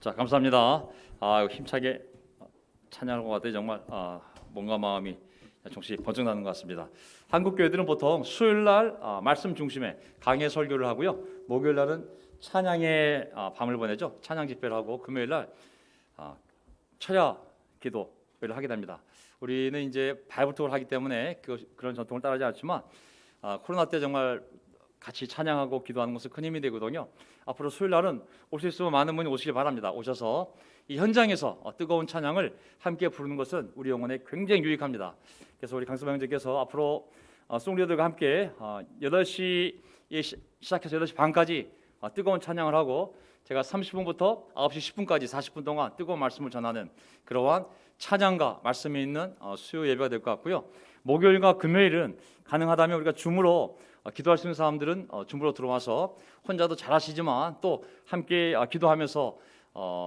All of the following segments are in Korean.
자, 감사합니다. 힘차게 찬양할 것 같아요. 정말 몸과 마음이 조금씩 번쩍나는 것 같습니다. 한국 교회들은 보통 수요일 날 말씀 중심의 강해 설교를 하고요. 목요일 날은 찬양의 밤을 보내죠. 찬양 집회를 하고 금요일 날 철야 기도를 하게 됩니다. 우리는 이제 바이블톡을 하기 때문에 그런 전통을 따르지 않지만 코로나 때 정말 같이 찬양하고 기도하는 것은 큰 힘이 되거든요. 앞으로 수요일 날은 올 수 있으면 많은 분이 오시길 바랍니다. 오셔서 이 현장에서 뜨거운 찬양을 함께 부르는 것은 우리 영혼에 굉장히 유익합니다. 그래서 우리 강수방 형제께서 앞으로 송리더들과 함께 8시에 시작해서 8시 반까지 뜨거운 찬양을 하고 제가 30분부터 9시 10분까지 40분 동안 뜨거운 말씀을 전하는 그러한 찬양과 말씀이 있는 수요 예배가 될 것 같고요. 목요일과 금요일은 가능하다면 우리가 줌으로 기도할 수 있는 사람들은 줌으로 들어와서 혼자도 잘하시지만 또 함께 기도하면서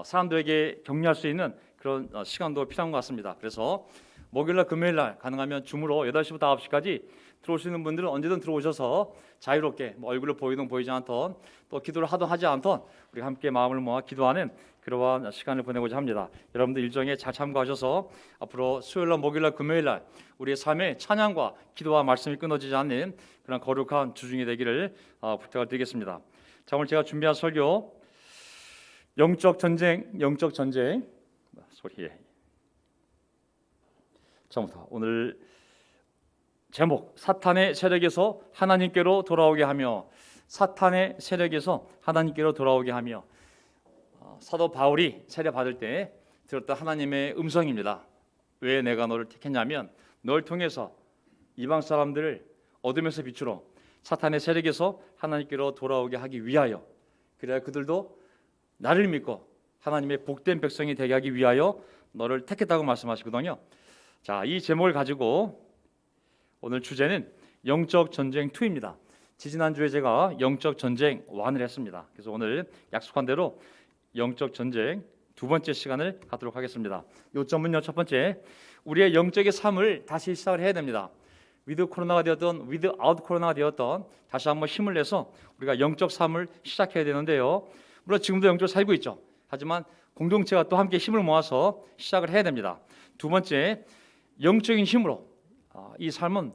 사람들에게 격려할 수 있는 그런 시간도 필요한 것 같습니다. 그래서 목요일날 금요일날 가능하면 줌으로 8시부터 9시까지 들어올 수 있는 분들은 언제든 들어오셔서 자유롭게 얼굴을 보이든 보이지 않던 또 기도를 하든 하지 않던 우리가 함께 마음을 모아 기도하는 그러한 시간을 보내고자 합니다. 여러분들 일정에 잘 참고하셔서 앞으로 수요일날 목요일날 금요일날 우리의 삶에 찬양과 기도와 말씀이 끊어지지 않는 그런 거룩한 주중이 되기를 부탁을 드리겠습니다. 자, 오늘 제가 준비한 설교 영적 전쟁 소리에 처음부터 오늘 제목 사탄의 세력에서 하나님께로 돌아오게 하며 사탄의 세력에서 하나님께로 돌아오게 하며 사도 바울이 세례 받을 때 들었던 하나님의 음성입니다. 왜 내가 너를 택했냐면 널 통해서 이방 사람들을 어둠에서 빛으로 사탄의 세력에서 하나님께로 돌아오게 하기 위하여 그래야 그들도 나를 믿고 하나님의 복된 백성이 되게 하기 위하여 너를 택했다고 말씀하시거든요. 자, 이 제목을 가지고 오늘 주제는 영적 전쟁 2입니다. 지지난주에 제가 영적 전쟁 1을 했습니다. 그래서 오늘 약속한 대로 영적 전쟁 두 번째 시간을 갖도록 하겠습니다. 요점은요, 첫 번째, 우리의 영적의 삶을 다시 시작을 해야 됩니다. 위드 코로나가 되었던 위드 아웃 코로나가 되었던 다시 한번 힘을 내서 우리가 영적 삶을 시작해야 되는데요. 물론 지금도 영적으로 살고 있죠. 하지만 공동체가 또 함께 힘을 모아서 시작을 해야 됩니다. 두 번째, 영적인 힘으로 이 삶은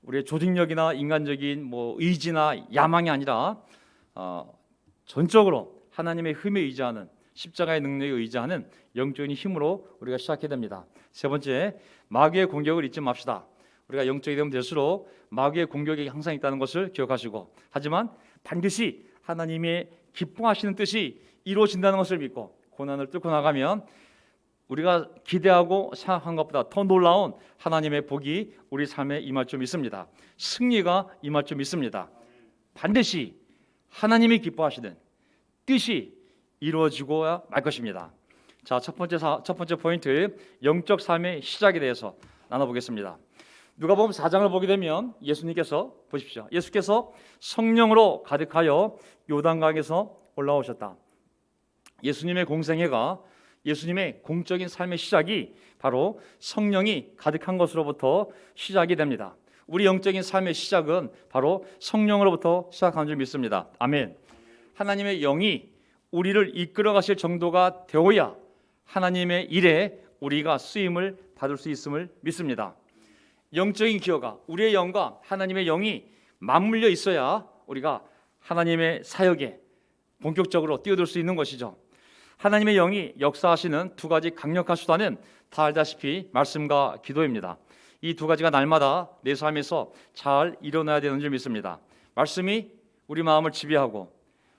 우리의 조직력이나 인간적인 의지나 야망이 아니라 전적으로 하나님의 힘에 의지하는 십자가의 능력에 의지하는 영적인 힘으로 우리가 시작해야 됩니다. 세 번째, 마귀의 공격을 잊지 맙시다. 우리가 영적이 되면 될수록 마귀의 공격이 항상 있다는 것을 기억하시고 하지만 반드시 하나님의 기뻐하시는 뜻이 이루어진다는 것을 믿고 고난을 뚫고 나가면 우리가 기대하고 생각한 것보다 더 놀라운 하나님의 복이 우리 삶에 임할 줄 믿습니다. 승리가 임할 줄 믿습니다. 반드시 하나님이 기뻐하시는 뜻이 이루어지고야 말 것입니다. 자, 첫 번째 포인트, 영적 삶의 시작에 대해서 나눠보겠습니다. 누가복음 4장을 보게 되면 예수님께서 보십시오. 예수께서 성령으로 가득하여 요단강에서 올라오셨다. 예수님의 공생애가 예수님의 공적인 삶의 시작이 바로 성령이 가득한 것으로부터 시작이 됩니다. 우리 영적인 삶의 시작은 바로 성령으로부터 시작하는 줄 믿습니다. 아멘. 하나님의 영이 우리를 이끌어 가실 정도가 되어야 하나님의 일에 우리가 쓰임을 받을 수 있음을 믿습니다. 영적인 기여가 우리의 영과 하나님의 영이 맞물려 있어야 우리가 하나님의 사역에 본격적으로 뛰어들 수 있는 것이죠. 하나님의 영이 역사하시는 두 가지 강력한 수단은 다 알다시피 말씀과 기도입니다. 이 두 가지가 날마다 내 삶에서 잘 일어나야 되는 줄 믿습니다. 말씀이 우리 마음을 지배하고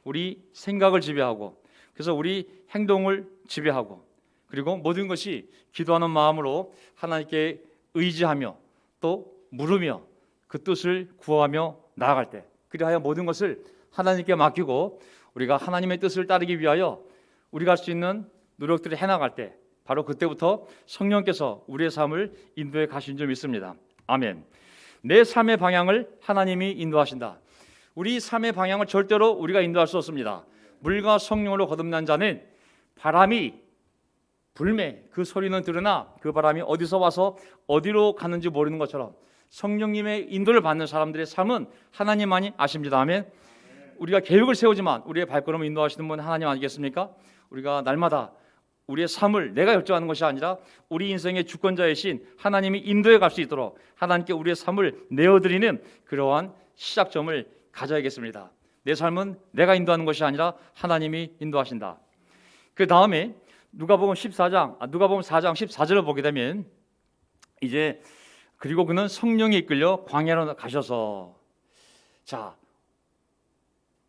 우리 생각을 지배하고 그래서 우리 행동을 지배하고 그리고 모든 것이 기도하는 마음으로 하나님께 의지하며 또 물으며 그 뜻을 구하며 나아갈 때 그리하여 모든 것을 하나님께 맡기고 우리가 하나님의 뜻을 따르기 위하여 우리가 할 수 있는 노력들을 해나갈 때 바로 그때부터 성령께서 우리의 삶을 인도해 가신 줄 믿습니다. 아멘. 내 삶의 방향을 하나님이 인도하신다. 우리 삶의 방향을 절대로 우리가 인도할 수 없습니다. 물과 성령으로 거듭난 자는 바람이 불매 그 소리는 들으나 그 바람이 어디서 와서 어디로 가는지 모르는 것처럼 성령님의 인도를 받는 사람들의 삶은 하나님만이 아십니다. 아멘. 우리가 계획을 세우지만 우리의 발걸음을 인도하시는 분 하나님 아니겠습니까? 우리가 날마다 우리의 삶을 내가 결정하는 것이 아니라 우리 인생의 주권자이신 하나님이 인도해 갈 수 있도록 하나님께 우리의 삶을 내어드리는 그러한 시작점을 가져야겠습니다. 내 삶은 내가 인도하는 것이 아니라 하나님이 인도하신다. 그 다음에 누가복음 4장 14절을 보게 되면 이제 그리고 그는 성령에 이끌려 광야로 가셔서, 자,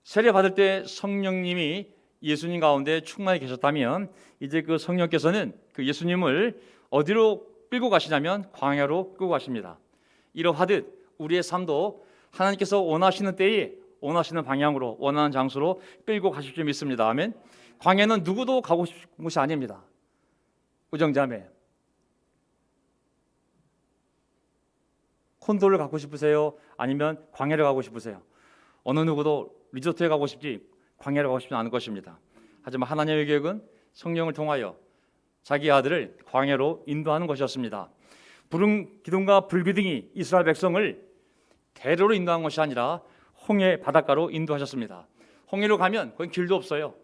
세례 받을 때 성령님이 예수님 가운데 충만히 계셨다면 이제 그 성령께서는 그 예수님을 어디로 끌고 가시냐면 광야로 끌고 가십니다. 이러하듯 우리의 삶도 하나님께서 원하시는 때에 원하시는 방향으로 원하는 장소로 끌고 가실 줄 믿습니다. 아멘. 광야는 누구도 가고 싶은 곳이 아닙니다. 우정자매, 콘도를 가고 싶으세요? 아니면 광야를 가고 싶으세요? 어느 누구도 리조트에 가고 싶지 광야를 가고 싶지 않은 것입니다. 하지만 하나님의 계획은 성령을 통하여 자기 아들을 광야로 인도하는 것이었습니다. 부른 기둥과 불기둥이 이스라엘 백성을 대로로 인도한 것이 아니라 홍해 바닷가로 인도하셨습니다. 홍해로 가면 거기 길도 없어요.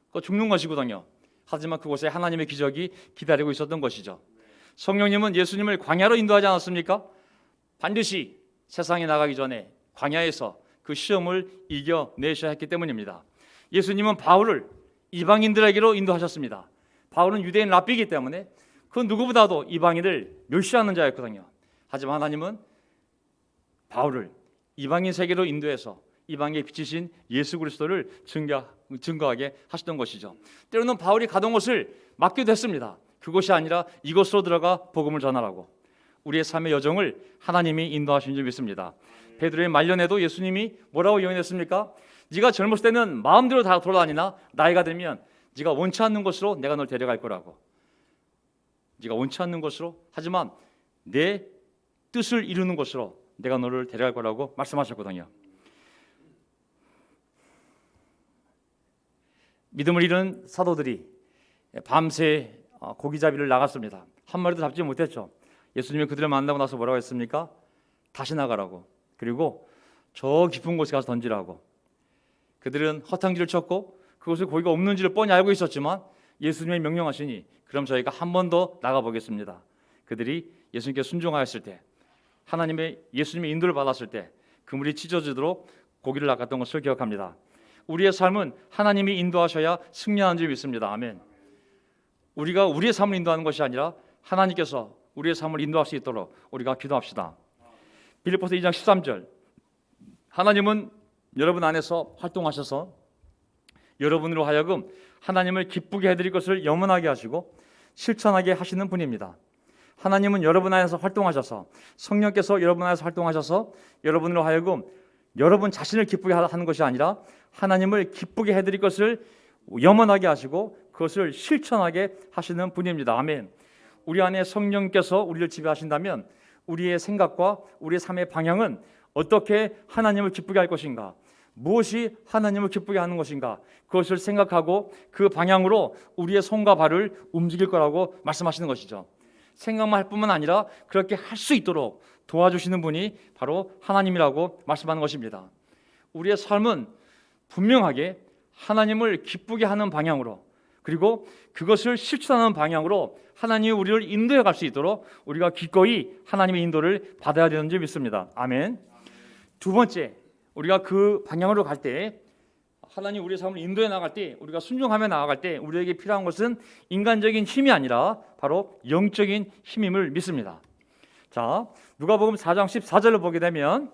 그거 죽는 것이거든요. 하지만 그곳에 하나님의 기적이 기다리고 있었던 것이죠. 성령님은 예수님을 광야로 인도하지 않았습니까? 반드시 세상에 나가기 전에 광야에서 그 시험을 이겨내셔야 했기 때문입니다. 예수님은 바울을 이방인들에게로 인도하셨습니다. 바울은 유대인 랍비이기 때문에 그 누구보다도 이방인을 멸시하는 자였거든요. 하지만 하나님은 바울을 이방인 세계로 인도해서 이방의 빛이신 예수 그리스도를 증거하게 하셨던 것이죠. 때로는 바울이 가던 곳을 막기도 했습니다. 그것이 아니라 이곳으로 들어가 복음을 전하라고. 우리의 삶의 여정을 하나님이 인도하신 줄 믿습니다. 베드로의 말년에도 예수님이 뭐라고 예언했습니까? 네가 젊었을 때는 마음대로 다 돌아다니나 나이가 들면 네가 원치 않는 곳으로 내가 널 데려갈 거라고. 네가 원치 않는 곳으로, 하지만 내 뜻을 이루는 곳으로 내가 너를 데려갈 거라고 말씀하셨거든요. 믿음을 잃은 사도들이 밤새 고기잡이를 나갔습니다. 한 마리도 잡지 못했죠. 예수님이 그들을 만나고 나서 뭐라고 했습니까? 다시 나가라고. 그리고 저 깊은 곳에 가서 던지라고. 그들은 허탕질을 쳤고 그곳에 고기가 없는지를 뻔히 알고 있었지만 예수님이 명령하시니 그럼 저희가 한 번 더 나가보겠습니다. 그들이 예수님께 순종하였을 때, 예수님의 인도를 받았을 때 그물이 찢어지도록 고기를 낚았던 것을 기억합니다. 우리의 삶은 하나님이 인도하셔야 승리하는 줄 믿습니다. 아멘. 우리가 우리의 삶을 인도하는 것이 아니라 하나님께서 우리의 삶을 인도할 수 있도록 우리가 기도합시다. 빌립보서 2장 13절, 하나님은 여러분 안에서 활동하셔서 여러분으로 하여금 하나님을 기쁘게 해드릴 것을 염원하게 하시고 실천하게 하시는 분입니다. 하나님은 여러분 안에서 활동하셔서, 성령께서 여러분 안에서 활동하셔서 여러분으로 하여금 여러분 자신을 기쁘게 하는 것이 아니라 하나님을 기쁘게 해드릴 것을 염원하게 하시고 그것을 실천하게 하시는 분입니다. 아멘. 우리 안에 성령께서 우리를 지배하신다면 우리의 생각과 우리의 삶의 방향은 어떻게 하나님을 기쁘게 할 것인가, 무엇이 하나님을 기쁘게 하는 것인가, 그것을 생각하고 그 방향으로 우리의 손과 발을 움직일 거라고 말씀하시는 것이죠. 생각만 할 뿐만 아니라 그렇게 할 수 있도록 도와주시는 분이 바로 하나님이라고 말씀하는 것입니다. 우리의 삶은 분명하게 하나님을 기쁘게 하는 방향으로, 그리고 그것을 실천하는 방향으로 하나님이 우리를 인도해 갈 수 있도록 우리가 기꺼이 하나님의 인도를 받아야 되는 줄 믿습니다. 아멘. 두 번째, 우리가 그 방향으로 갈 때, 하나님 우리의 삶을 인도해 나갈 때, 우리가 순종하며 나아갈 때 우리에게 필요한 것은 인간적인 힘이 아니라 바로 영적인 힘임을 믿습니다. 자, 누가복음 4장 14절을 보게 되면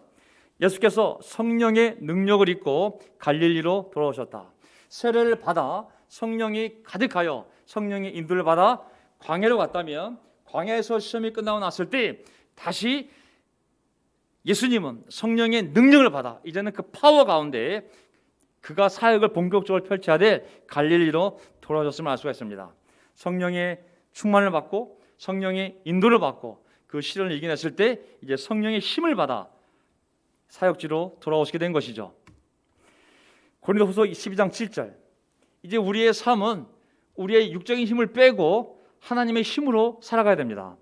예수께서 성령의 능력을 입고 갈릴리로 돌아오셨다. 세례를 받아 성령이 가득하여 성령의 인도를 받아 광야로 갔다면 광야에서 시험이 끝나고 났을 때 다시 예수님은 성령의 능력을 받아 이제는 그 파워 가운데 그가 사역을 본격적으로 펼쳐야 될 갈릴리로 돌아오셨음을 알 수가 있습니다. 성령의 충만을 받고 성령의 인도를 받고 그 시련을 이겨냈을 때 이제 성령의 힘을 받아 사역지로 돌아오시게 된 것이죠. 고린도후서 12장 7절, 이제 우리의 삶은 우리의 육적인 힘을 빼고 하나님의 힘으로 살아가야 됩니다.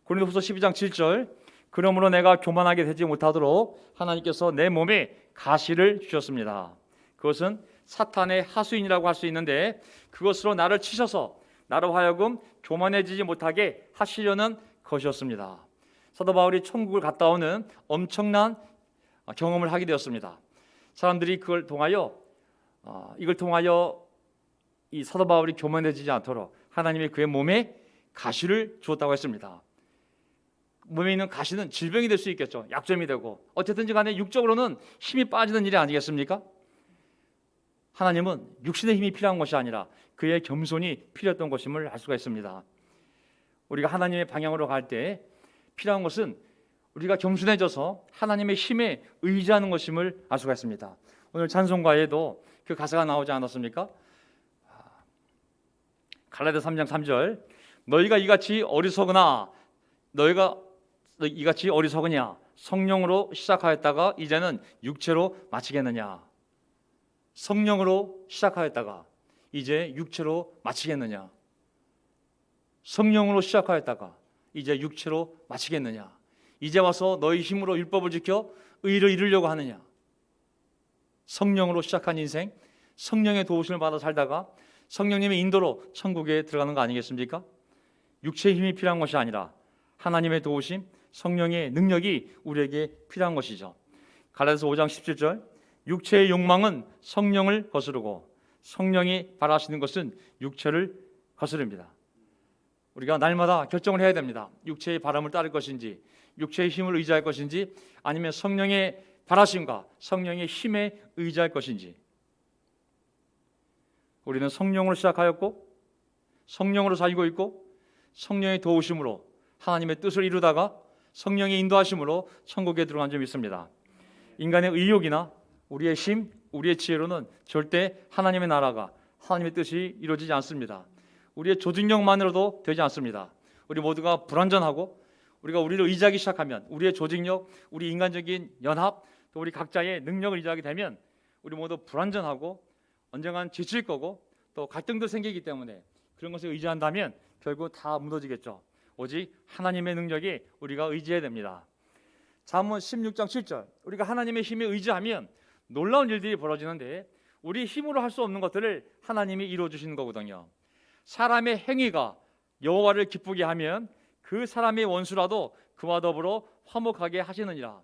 고린도후서 12장 7절, 그러므로 내가 교만하게 되지 못하도록 하나님께서 내 몸에 가시를 주셨습니다. 그것은 사탄의 하수인이라고 할 수 있는데 그것으로 나를 치셔서 나로 하여금 교만해지지 못하게 하시려는 것이었습니다. 사도 바울이 천국을 갔다 오는 엄청난 경험을 하게 되었습니다. 사람들이 이걸 통하여 이 사도 바울이 교만해지지 않도록 하나님이 그의 몸에 가시를 주었다고 했습니다. 몸에 있는 가시는 질병이 될 수 있겠죠. 약점이 되고 어쨌든지 간에 육적으로는 힘이 빠지는 일이 아니겠습니까? 하나님은 육신의 힘이 필요한 것이 아니라 그의 겸손이 필요했던 것임을 알 수가 있습니다. 우리가 하나님의 방향으로 갈 때 필요한 것은 우리가 겸손해져서 하나님의 힘에 의지하는 것임을 알 수가 있습니다. 오늘 찬송가에도 그 가사가 나오지 않았습니까? 갈라디아 3장 3절 너희가 이같이 어리석으냐 성령으로 시작하였다가 이제는 육체로 마치겠느냐. 성령으로 시작하였다가 이제 육체로 마치겠느냐. 성령으로 시작하였다가 이제 육체로 마치겠느냐. 이제 와서 너희 힘으로 율법을 지켜 의를 이루려고 하느냐. 성령으로 시작한 인생, 성령의 도우심을 받아 살다가 성령님의 인도로 천국에 들어가는 거 아니겠습니까? 육체의 힘이 필요한 것이 아니라 하나님의 도우심, 성령의 능력이 우리에게 필요한 것이죠. 갈라디아서 5장 17절 육체의 욕망은 성령을 거스르고 성령이 바라시는 것은 육체를 거스릅니다. 우리가 날마다 결정을 해야 됩니다. 육체의 바람을 따를 것인지 육체의 힘을 의지할 것인지 아니면 성령의 바라심과 성령의 힘에 의지할 것인지. 우리는 성령으로 시작하였고 성령으로 살고 있고 성령의 도우심으로 하나님의 뜻을 이루다가 성령의 인도하심으로 천국에 들어간 점이 있습니다. 인간의 의욕이나 우리의 힘, 우리의 지혜로는 절대 하나님의 나라가 하나님의 뜻이 이루어지지 않습니다. 우리의 조직력만으로도 되지 않습니다. 우리 모두가 불완전하고 우리가 우리를 의지하기 시작하면 우리의 조직력, 우리 인간적인 연합, 또 우리 각자의 능력을 의지하게 되면 우리 모두 불완전하고 언젠가는 지칠 거고 또 갈등도 생기기 때문에 그런 것을 의지한다면 결국 다 무너지겠죠. 오직 하나님의 능력에 우리가 의지해야 됩니다. 잠언 16장 7절 우리가 하나님의 힘에 의지하면 놀라운 일들이 벌어지는데 우리 힘으로 할 수 없는 것들을 하나님이 이루어 주시는 거거든요. 사람의 행위가 여호와를 기쁘게 하면 그 사람의 원수라도 그와 더불어 화목하게 하시느니라.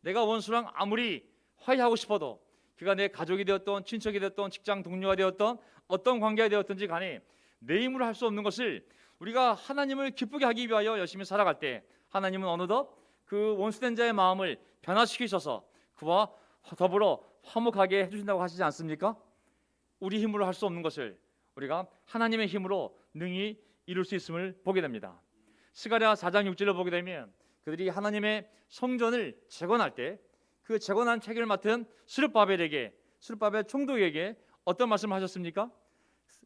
내가 원수랑 아무리 화해하고 싶어도 그가 내 가족이 되었던 친척이 되었던 직장 동료가 되었던 어떤 관계가 되었든지 간에 내 힘으로 할 수 없는 것을 우리가 하나님을 기쁘게 하기 위하여 열심히 살아갈 때 하나님은 어느덧 그 원수된 자의 마음을 변화시키셔서 그와 더불어 화목하게 해주신다고 하시지 않습니까? 우리 힘으로 할 수 없는 것을 우리가 하나님의 힘으로 능히 이룰 수 있음을 보게 됩니다. 스가랴 4장 6절을 보게 되면 그들이 하나님의 성전을 재건할 때 그 재건한 책임을 맡은 스룹바벨 총독에게 어떤 말씀을 하셨습니까?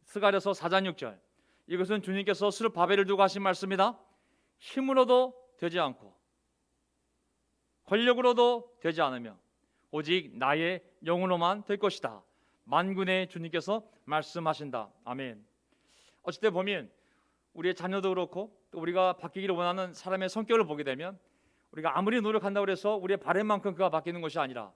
스가랴서 4장 6절 이것은 주님께서 스룹바벨을 두고 하신 말씀이다. 힘으로도 되지 않고 권력으로도 되지 않으며 오직 나의 영으로만 될 것이다. 만군의 주님께서 말씀하신다. 아멘. 어찌 때 보면 우리의 자녀도 그렇고 또 우리가 바뀌기를 원하는 사람의 성격을 보게 되면 우리가 아무리 노력한다고 해서 우리의 바램만큼 그가 바뀌는 것이 아니라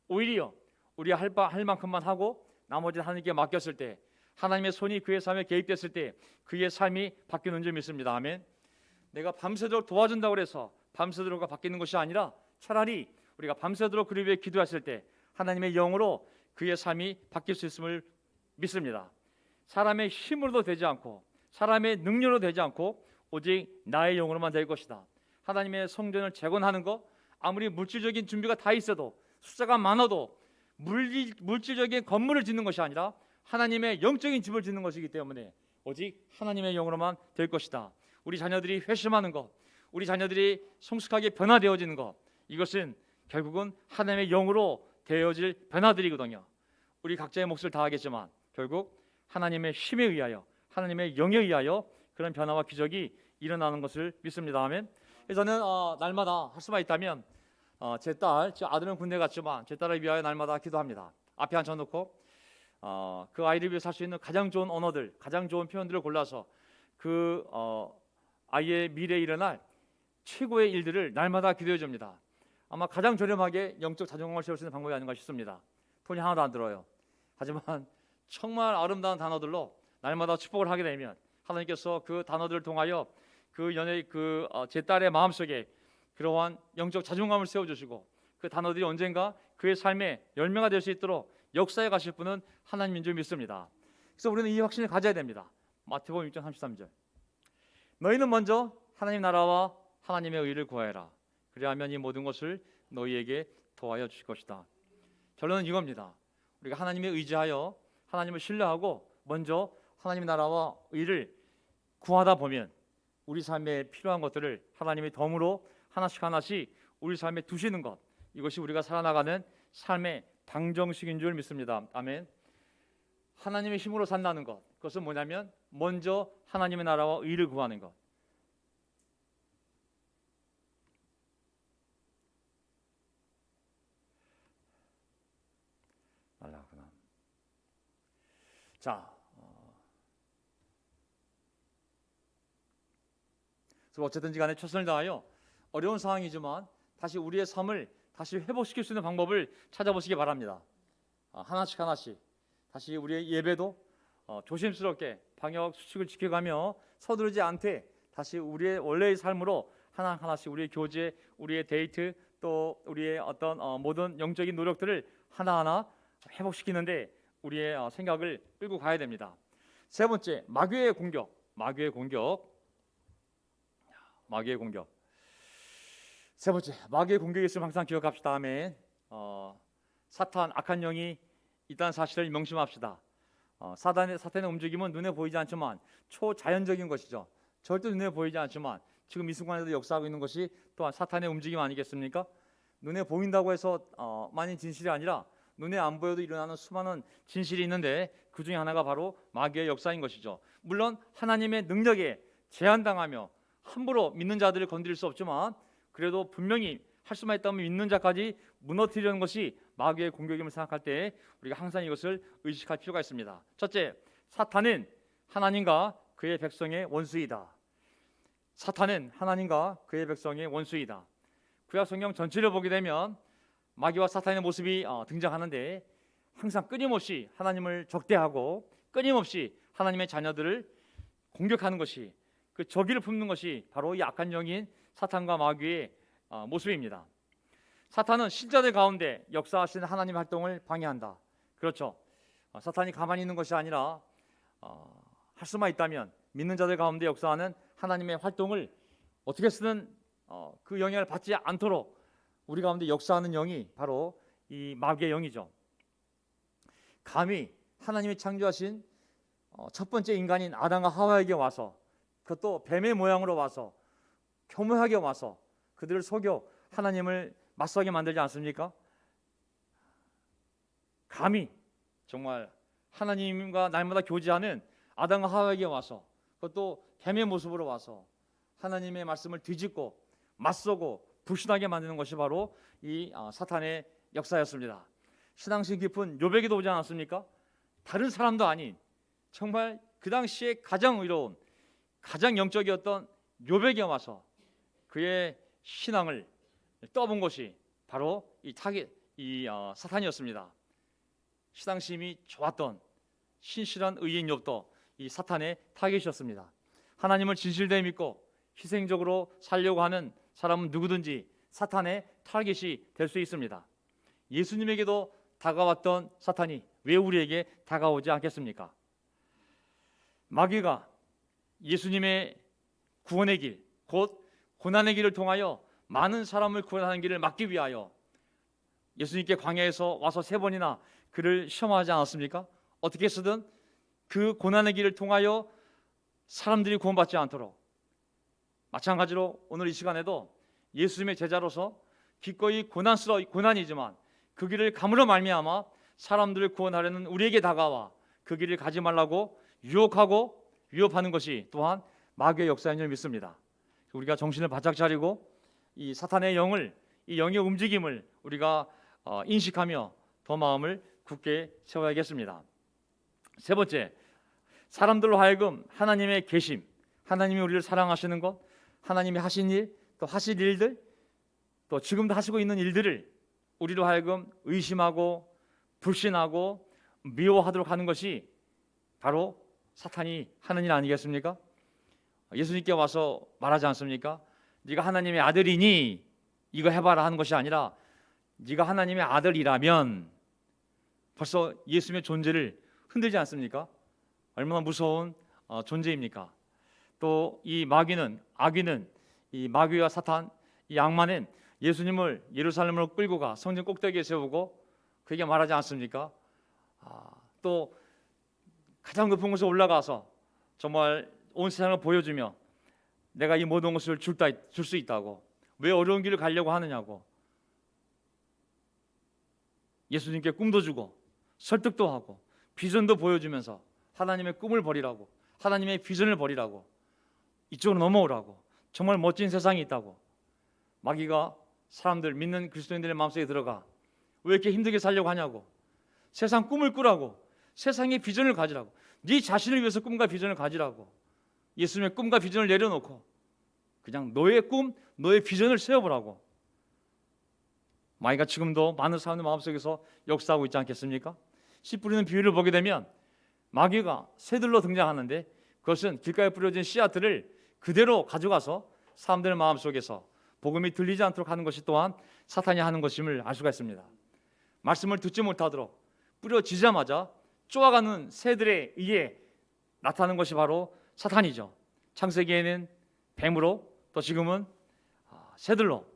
오히려 우리가 할 만큼만 하고 나머지는 하나님께 맡겼을 때 하나님의 손이 그의 삶에 개입됐을 때 그의 삶이 바뀌는 점이 있습니다. 아멘. 내가 밤새도록 도와준다고 해서 밤새도록 바뀌는 것이 아니라 차라리 우리가 밤새도록 그를 위해 기도했을 때 하나님의 영으로 그의 삶이 바뀔 수 있음을 믿습니다. 사람의 힘으로도 되지 않고 사람의 능력으로 되지 않고 오직 나의 영으로만 될 것이다. 하나님의 성전을 재건하는 것 아무리 물질적인 준비가 다 있어도 숫자가 많아도 물질적인 건물을 짓는 것이 아니라 하나님의 영적인 집을 짓는 것이기 때문에 오직 하나님의 영으로만 될 것이다. 우리 자녀들이 회심하는 것, 우리 자녀들이 성숙하게 변화되어지는 것 이것은 결국은 하나님의 영으로 되어질 변화들이거든요. 우리 각자의 몫을 다하겠지만 결국 하나님의 힘에 의하여 하나님의 영에 의하여 그런 변화와 기적이 일어나는 것을 믿습니다. 아멘. 그래서 저는 날마다 할 수만 있다면 제 아들은 군대 갔지만 제 딸을 위하여 날마다 기도합니다. 앞에 앉혀놓고 그 아이를 위해서 할 수 있는 가장 좋은 언어들, 가장 좋은 표현들을 골라서 그 아이의 미래에 일어날 최고의 일들을 날마다 기도해 줍니다. 아마 가장 저렴하게 영적 자존감을 세울 수 있는 방법이 아닌가 싶습니다. 돈이 하나도 안 들어요. 하지만 정말 아름다운 단어들로 날마다 축복을 하게 되면 하나님께서 그 단어들을 통하여 그 연예의 제 딸의 마음속에 그러한 영적 자존감을 세워주시고 그 단어들이 언젠가 그의 삶의 열매가 될 수 있도록 역사에 가실 분은 하나님인 줄 믿습니다. 그래서 우리는 이 확신을 가져야 됩니다. 마태복음 6장 33절. 너희는 먼저 하나님 나라와 하나님의 의를 구하여라. 그리하면 이 모든 것을 너희에게 더하여 주실 것이다. 결론은 이겁니다. 우리가 하나님에 의지하여 하나님을 신뢰하고 먼저 하나님의 나라와 의를 구하다 보면 우리 삶에 필요한 것들을 하나님이 덤으로 하나씩 하나씩 우리 삶에 두시는 것, 이것이 우리가 살아나가는 삶의 방정식인 줄 믿습니다. 아멘. 하나님의 힘으로 산다는 것, 그것은 뭐냐면 먼저 하나님의 나라와 의를 구하는 것. 자, 그래서 어쨌든지 간에 최선을 다하여 어려운 상황이지만 다시 우리의 삶을 다시 회복시킬 수 있는 방법을 찾아보시기 바랍니다. 하나씩 하나씩 다시 우리의 예배도 조심스럽게 방역 수칙을 지켜가며 서두르지 않되 다시 우리의 원래의 삶으로 하나하나씩 우리의 교제, 우리의 데이트, 또 우리의 어떤 모든 영적인 노력들을 하나하나 회복시키는데 우리의 생각을 끌고 가야 됩니다. 세 번째, 마귀의 공격. 세 번째, 마귀의 공격이 있으면 항상 기억합시다. 아멘. 사탄, 악한 영이 있다는 사실을 명심합시다. 사탄의 움직임은 눈에 보이지 않지만 초자연적인 것이죠. 절대 눈에 보이지 않지만 지금 이 순간에도 역사하고 있는 것이 또한 사탄의 움직임 아니겠습니까? 눈에 보인다고 해서 만인 진실이 아니라 눈에 안 보여도 일어나는 수많은 진실이 있는데 그 중에 하나가 바로 마귀의 역사인 것이죠. 물론 하나님의 능력에 제한당하며 함부로 믿는 자들을 건드릴 수 없지만 그래도 분명히 할 수만 있다면 믿는 자까지 무너뜨리려는 것이 마귀의 공격임을 생각할 때 우리가 항상 이것을 의식할 필요가 있습니다. 첫째, 사탄은 하나님과 그의 백성의 원수이다. 사탄은 하나님과 그의 백성의 원수이다. 구약 성경 전체를 보게 되면 마귀와 사탄의 모습이 등장하는데 항상 끊임없이 하나님을 적대하고 끊임없이 하나님의 자녀들을 공격하는 것이, 그 적의를 품는 것이 바로 이 악한 영인 사탄과 마귀의 모습입니다. 사탄은 신자들 가운데 역사하시는 하나님의 활동을 방해한다. 그렇죠. 사탄이 가만히 있는 것이 아니라 할 수만 있다면 믿는 자들 가운데 역사하는 하나님의 활동을 어떻게 쓰는 그 영향을 받지 않도록 우리 가운데 역사하는 영이 바로 이 마귀의 영이죠. 감히 하나님이 창조하신 첫 번째 인간인 아담과 하와에게 와서, 그것도 뱀의 모양으로 와서 교묘하게 와서 그들을 속여 하나님을 맞서게 만들지 않습니까? 감히 정말 하나님과 날마다 교제하는 아담과 하와에게 와서, 그것도 뱀의 모습으로 와서 하나님의 말씀을 뒤집고 맞서고 불신하게 만드는 것이 바로 이 사탄의 역사였습니다. 신앙심 깊은 욥에게도 오지 않았습니까? 다른 사람도 아닌 정말 그 당시에 가장 의로운, 가장 영적이었던 욥에게 와서 그의 신앙을 떠본 것이 바로 사탄이었습니다. 신앙심이 좋았던 신실한 의인 욥도 이 사탄의 타겟이었습니다. 하나님을 진실되게 믿고 희생적으로 살려고 하는 사람은 누구든지 사탄의 타겟이 될 수 있습니다. 예수님에게도 다가왔던 사탄이 왜 우리에게 다가오지 않겠습니까? 마귀가 예수님의 구원의 길, 곧 고난의 길을 통하여 많은 사람을 구원하는 길을 막기 위하여 예수님께 광야에서 와서 3번이나 그를 시험하지 않았습니까? 어떻게 해서든 그 고난의 길을 통하여 사람들이 구원받지 않도록, 마찬가지로 오늘 이 시간에도 예수님의 제자로서 기꺼이 고난이지만 그 길을 감으로 말미암아 사람들을 구원하려는 우리에게 다가와 그 길을 가지 말라고 유혹하고 위협하는 것이 또한 마귀의 역사인 줄 믿습니다. 우리가 정신을 바짝 차리고 이 사탄의 영을, 이 영의 움직임을 우리가 인식하며 더 마음을 굳게 세워야겠습니다. 세 번째, 사람들로 하여금 하나님의 계심, 하나님이 우리를 사랑하시는 것, 하나님이 하신 일, 또 하실 일들, 또 지금도 하시고 있는 일들을 우리로 하여금 의심하고 불신하고 미워하도록 하는 것이 바로 사탄이 하는 일 아니겠습니까? 예수님께 와서 말하지 않습니까? 네가 하나님의 아들이니 이거 해봐라 하는 것이 아니라 네가 하나님의 아들이라면, 벌써 예수님의 존재를 흔들지 않습니까? 얼마나 무서운 존재입니까? 또 이 마귀는, 악귀는, 이 마귀와 사탄, 이 악마는 예수님을 예루살렘으로 끌고 가 성전 꼭대기에 세우고 그에게 말하지 않습니까? 또 가장 높은 곳에 올라가서 정말 온 세상을 보여주며 내가 이 모든 것을 줄 수 있다고, 왜 어려운 길을 가려고 하느냐고 예수님께 꿈도 주고 설득도 하고 비전도 보여주면서 하나님의 꿈을 버리라고, 하나님의 비전을 버리라고, 이쪽으로 넘어오라고, 정말 멋진 세상이 있다고. 마귀가 사람들, 믿는 그리스도인들의 마음속에 들어가 왜 이렇게 힘들게 살려고 하냐고, 세상 꿈을 꾸라고, 세상의 비전을 가지라고, 네 자신을 위해서 꿈과 비전을 가지라고, 예수님의 꿈과 비전을 내려놓고 그냥 너의 꿈, 너의 비전을 세워보라고. 마귀가 지금도 많은 사람들 마음속에서 역사하고 있지 않겠습니까? 씨 뿌리는 비유를 보게 되면 마귀가 새들로 등장하는데 그것은 길가에 뿌려진 씨앗들을 그대로 가져가서 사람들의 마음속에서 복음이 들리지 않도록 하는 것이 또한 사탄이 하는 것임을 알 수가 있습니다. 말씀을 듣지 못하도록 뿌려지자마자 쪼아가는 새들에 의해 나타나는 것이 바로 사탄이죠. 창세기에는 뱀으로, 또 지금은 새들로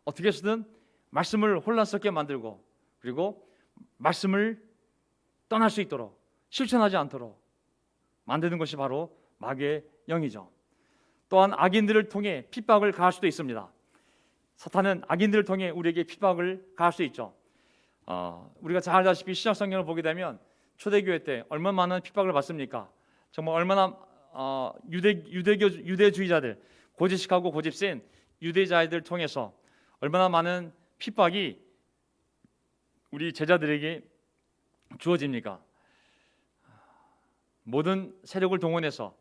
어떻게 해서든 말씀을 혼란스럽게 만들고, 그리고 말씀을 떠날 수 있도록, 실천하지 않도록 만드는 것이 바로 마귀의 영이죠. 또한 악인들을 통해 핍박을 가할 수도 있습니다. 사탄은 악인들을 통해 우리에게 핍박을 가할 수 있죠. 우리가 잘 알다시피 신약 성경을 보게 되면 초대교회 때 얼마나 많은 핍박을 받습니까? 정말 얼마나 유대주의자들, 고지식하고 고집센 유대자들 통해서 얼마나 많은 핍박이 우리 제자들에게 주어집니까? 모든 세력을 동원해서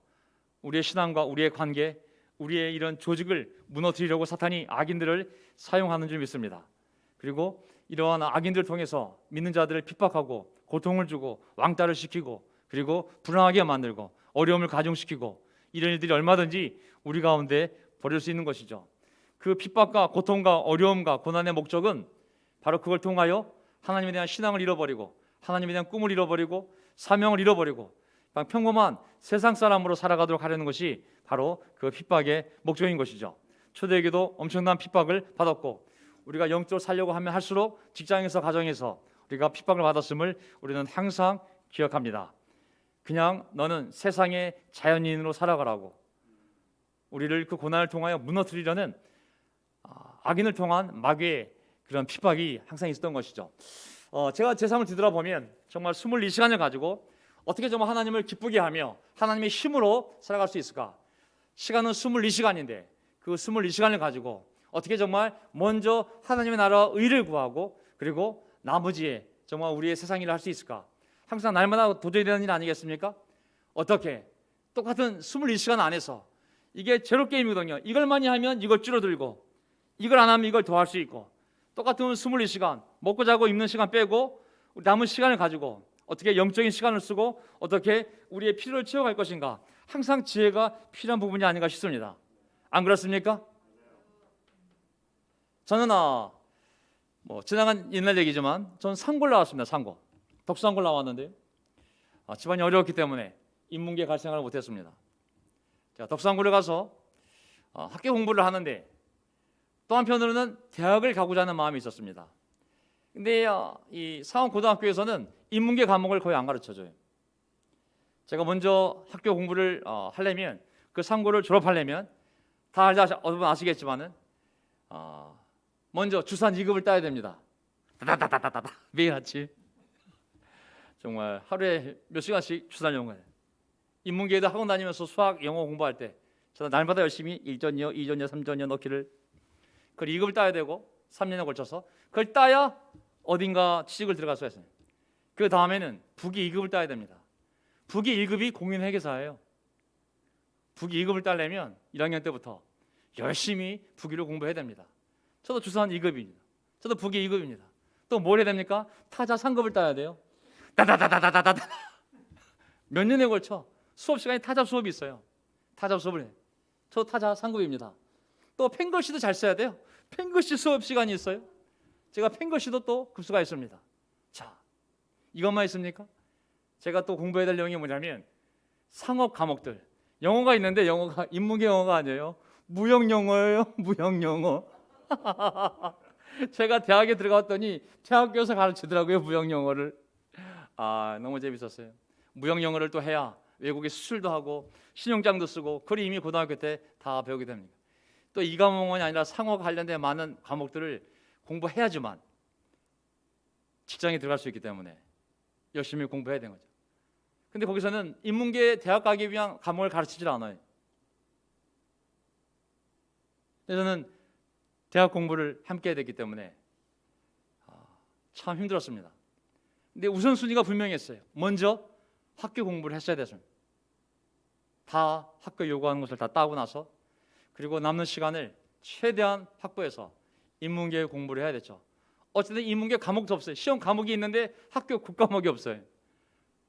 우리의 신앙과 우리의 관계, 우리의 이런 조직을 무너뜨리려고 사탄이 악인들을 사용하는 줄 믿습니다. 그리고 이러한 악인들을 통해서 믿는 자들을 핍박하고 고통을 주고 왕따를 시키고, 그리고 불안하게 만들고 어려움을 가중시키고, 이런 일들이 얼마든지 우리 가운데 벌일 수 있는 것이죠. 그 핍박과 고통과 어려움과 고난의 목적은 바로 그걸 통하여 하나님에 대한 신앙을 잃어버리고, 하나님에 대한 꿈을 잃어버리고, 사명을 잃어버리고 평범한 세상 사람으로 살아가도록 하려는 것이 바로 그 핍박의 목적인 것이죠. 초대에게도 엄청난 핍박을 받았고, 우리가 영적으로 살려고 하면 할수록 직장에서, 가정에서 우리가 핍박을 받았음을 우리는 항상 기억합니다. 그냥 너는 세상의 자연인으로 살아가라고, 우리를 그 고난을 통하여 무너뜨리려는 악인을 통한 마귀의 그런 핍박이 항상 있었던 것이죠. 제가 제 삶을 뒤돌아보면 정말 24시간을 가지고 어떻게 정말 하나님을 기쁘게 하며 하나님의 힘으로 살아갈 수 있을까? 시간은 24시간인데 그 24시간을 가지고 어떻게 정말 먼저 하나님의 나라와 의를 구하고, 그리고 나머지에 정말 우리의 세상 일을 할 수 있을까? 항상 날마다 도전이 되는 일 아니겠습니까? 어떻게? 똑같은 24시간 안에서, 이게 제로 게임이거든요. 이걸 많이 하면 이걸 줄어들고, 이걸 안 하면 이걸 더 할 수 있고, 똑같은 24시간 먹고 자고 입는 시간 빼고 남은 시간을 가지고 어떻게 영적인 시간을 쓰고 어떻게 우리의 필요를 채워갈 것인가, 항상 지혜가 필요한 부분이 아닌가 싶습니다. 안 그렇습니까? 저는 지나간 옛날 얘기지만 저는 상고를 나왔습니다. 상고, 독서상고를 나왔는데 집안이 어려웠기 때문에 인문계 갈 생각을 못했습니다. 제가 독서상고를 가서 학교 공부를 하는데 또 한편으로는 대학을 가고자 하는 마음이 있었습니다. 근데 이 상원고등학교에서는 인문계 과목을 거의 안 가르쳐줘요. 제가 먼저 학교 공부를 하려면, 그 상고를 졸업하려면 다 여러분 아시겠지만은 먼저 주산 2급을 따야 됩니다. 다다다다다다 매일 아침 정말 하루에 몇 시간씩 주산 연구해요. 인문계에도 학원 다니면서 수학, 영어 공부할 때 저는 날마다 열심히 1전이요, 2전이요, 3전이요 넣기를, 그걸 2급을 따야 되고 3년에 걸쳐서 그걸 따야 어딘가 취직을 들어갈 수가 있어요. 그 다음에는 부기 2급을 따야 됩니다. 부기 1급이 공인회계사예요. 부기 2급을 따려면 1학년 때부터 열심히 부기를 공부해야 됩니다. 저도 주산 2급입니다. 저도 부기 2급입니다. 또 뭘 해야 됩니까? 타자 3급을 따야 돼요. 다다다다다다다 몇 년에 걸쳐 수업 시간에 타자 수업이 있어요. 타자 수업을 해. 저 타자 상급입니다. 또 펜글씨도 잘 써야 돼요. 펜글씨 수업 시간이 있어요. 제가 펜글씨도 또 급수가 있습니다. 자, 이것만 있습니까? 제가 또 공부해야 될 내용이 뭐냐면 상업 과목들, 영어가 있는데 영어가 인문계 영어가 아니에요. 무역 영어예요. 무역 영어. 제가 대학에 들어갔더니 대학교에서 가르치더라고요, 무역 영어를. 너무 재밌었어요. 무역 영어를 또 해야 외국에 수출도 하고 신용장도 쓰고 그걸 이미 고등학교 때 다 배우게 됩니다. 또 이 과목만이 아니라 상호 관련된 많은 과목들을 공부해야지만 직장에 들어갈 수 있기 때문에 열심히 공부해야 되는 거죠. 근데 거기서는 인문계 대학 가기 위한 과목을 가르치질 않아요. 그래서 저는 대학 공부를 함께 해야 됐기 때문에 참 힘들었습니다. 근데 우선순위가 분명했어요. 먼저 학교 공부를 했어야 됐습니다. 다 학교 요구하는 것을 다 따고 나서 그리고 남는 시간을 최대한 확보해서 인문계 공부를 해야 됐죠. 어쨌든 인문계 과목도 없어요. 시험 과목이 있는데 학교 국과목이 없어요.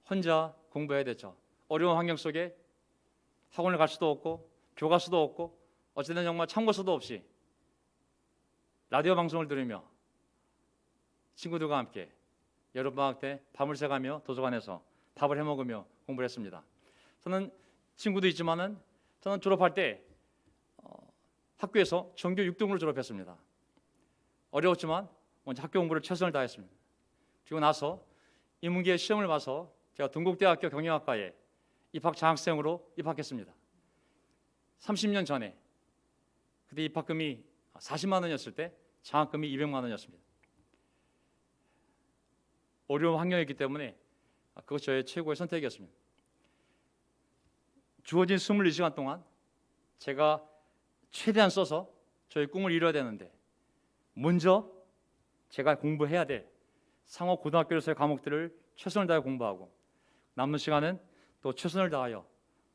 혼자 공부해야 됐죠. 어려운 환경 속에 학원을 갈 수도 없고 교과서도 없고 어쨌든 정말 참고서도 없이 라디오 방송을 들으며 친구들과 함께 여름방학 때 밤을 새가며 도서관에서 밥을 해먹으며 공부를 했습니다. 저는 친구도 있지만은 저는 졸업할 때 학교에서 전교 6등으로 졸업했습니다. 어려웠지만 먼저 학교 공부를 최선을 다했습니다. 그리고 나서 인문계 시험을 봐서 제가 동국대학교 경영학과에 입학 장학생으로 입학했습니다. 30년 전에 그때 입학금이 40만 원이었을 때 장학금이 200만 원이었습니다. 어려운 환경이었기 때문에 그것이 저의 최고의 선택이었습니다. 주어진 24시간 동안 제가 최대한 써서 저의 꿈을 이뤄야 되는데 먼저 제가 공부해야 될 상호 고등학교에서의 과목들을 최선을 다해 공부하고 남는 시간은 또 최선을 다하여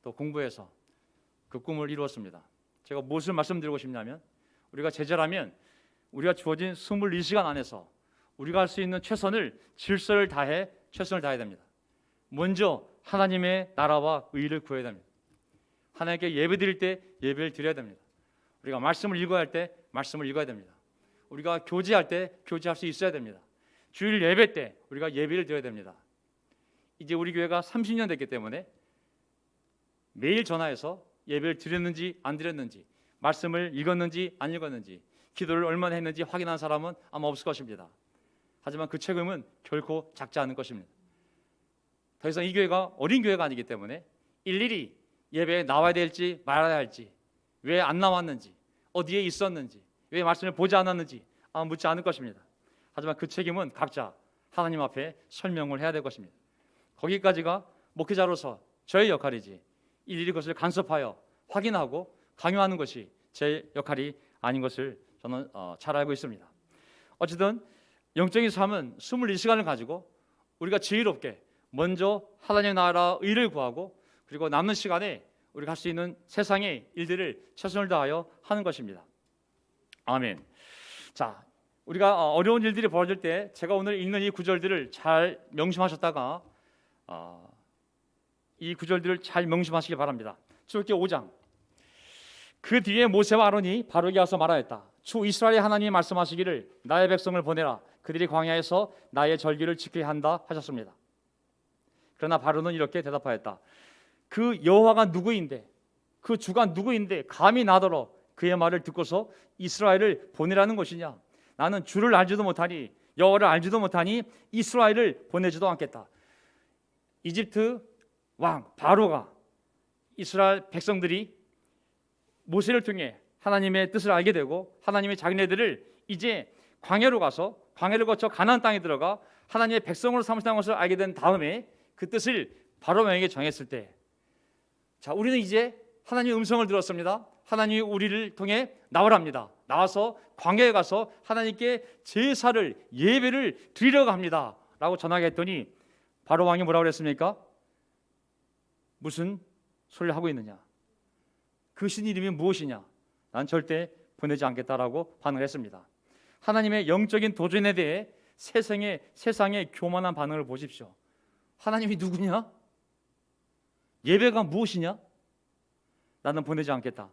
또 공부해서 그 꿈을 이루었습니다. 제가 무엇을 말씀드리고 싶냐면 우리가 제자라면 우리가 주어진 24시간 안에서 우리가 할 수 있는 최선을 질서를 다해 최선을 다해야 됩니다. 먼저 하나님의 나라와 의를 구해야 됩니다. 하나님께 예배드릴 때 예배를 드려야 됩니다. 우리가 말씀을 읽어야 할 때 말씀을 읽어야 됩니다. 우리가 교제할 때 교제할 수 있어야 됩니다. 주일 예배 때 우리가 예배를 드려야 됩니다. 이제 우리 교회가 30년 됐기 때문에 매일 전화해서 예배를 드렸는지 안 드렸는지 말씀을 읽었는지 안 읽었는지 기도를 얼마나 했는지 확인한 사람은 아마 없을 것입니다. 하지만 그 책임은 결코 작지 않은 것입니다. 더 이상 이 교회가 어린 교회가 아니기 때문에 일일이 예배에 나와야 될지 말아야 할지 왜 안 나왔는지 어디에 있었는지 왜 말씀을 보지 않았는지 아마 묻지 않을 것입니다. 하지만 그 책임은 각자 하나님 앞에 설명을 해야 될 것입니다. 거기까지가 목회자로서 저의 역할이지 일일이 그것을 간섭하여 확인하고 강요하는 것이 제 역할이 아닌 것을 저는 잘 알고 있습니다. 어쨌든 영적인 삶은 24시간을 가지고 우리가 지혜롭게 먼저 하나님의 나라 의를 구하고 그리고 남는 시간에 우리가 할 수 있는 세상의 일들을 최선을 다하여 하는 것입니다. 아멘. 자, 우리가 어려운 일들이 벌어질 때 제가 오늘 읽는 이 구절들을 잘 명심하셨다가 이 구절들을 잘 명심하시기 바랍니다. 출애굽기 5장. 그 뒤에 모세와 아론이 바로에게 와서 말하였다. 주 이스라엘의 하나님이 말씀하시기를 나의 백성을 보내라. 그들이 광야에서 나의 절기를 지켜야 한다 하셨습니다. 그러나 바로는 이렇게 대답하였다. 그 여호와가 누구인데 그 주가 누구인데 감히 나더러 그의 말을 듣고서 이스라엘을 보내라는 것이냐. 나는 주를 알지도 못하니 여호와를 알지도 못하니 이스라엘을 보내지도 않겠다. 이집트 왕 바로가 이스라엘 백성들이 모세를 통해 하나님의 뜻을 알게 되고 하나님의 자기네들을 이제 광야로 가서 광야를 거쳐 가나안 땅에 들어가 하나님의 백성으로 삼으시는 것을 알게 된 다음에 그 뜻을 바로 왕에게 정했을 때, 자, 우리는 이제 하나님의 음성을 들었습니다. 하나님이 우리를 통해 나오랍니다. 나와서 광야에 가서 하나님께 제사를 예배를 드리려고 합니다 라고 전하게 했더니 바로 왕이 뭐라고 그랬습니까? 무슨 소리를 하고 있느냐, 그 신 이름이 무엇이냐, 난 절대 보내지 않겠다라고 반응했습니다. 하나님의 영적인 도전에 대해 세상의 교만한 반응을 보십시오. 하나님이 누구냐? 예배가 무엇이냐? 나는 보내지 않겠다.